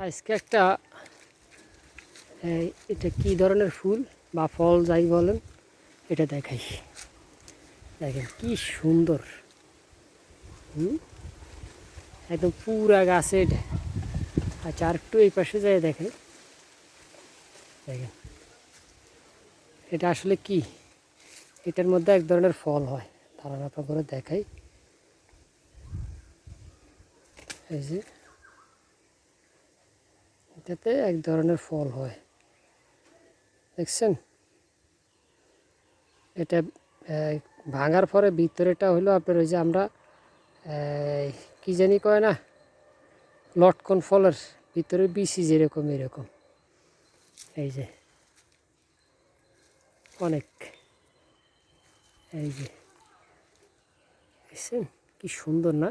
আজকে একটা এটা কি ধরনের ফুল বা ফল যাই বলেন এটা দেখাই। দেখেন কি সুন্দর, একদম পুরা গাছে এটা। আচ্ছা, আর একটু এই পাশে যাই দেখেন। দেখেন এটা আসলে কি, এটার মধ্যে এক ধরনের ফল হয়, দাঁড়ান আপনার করে দেখাই। এই যে এটাতে এক ধরনের ফল হয়, দেখছেন? এটা ভাঙার পরে ভিতরেটা হলো আপনার ওই যে আমরা কি জানি কয় না, লটকন ফলের ভিতরে বিচি যেরকম এরকম। এই যে অনেক, এই যে দেখছেন কি সুন্দর না?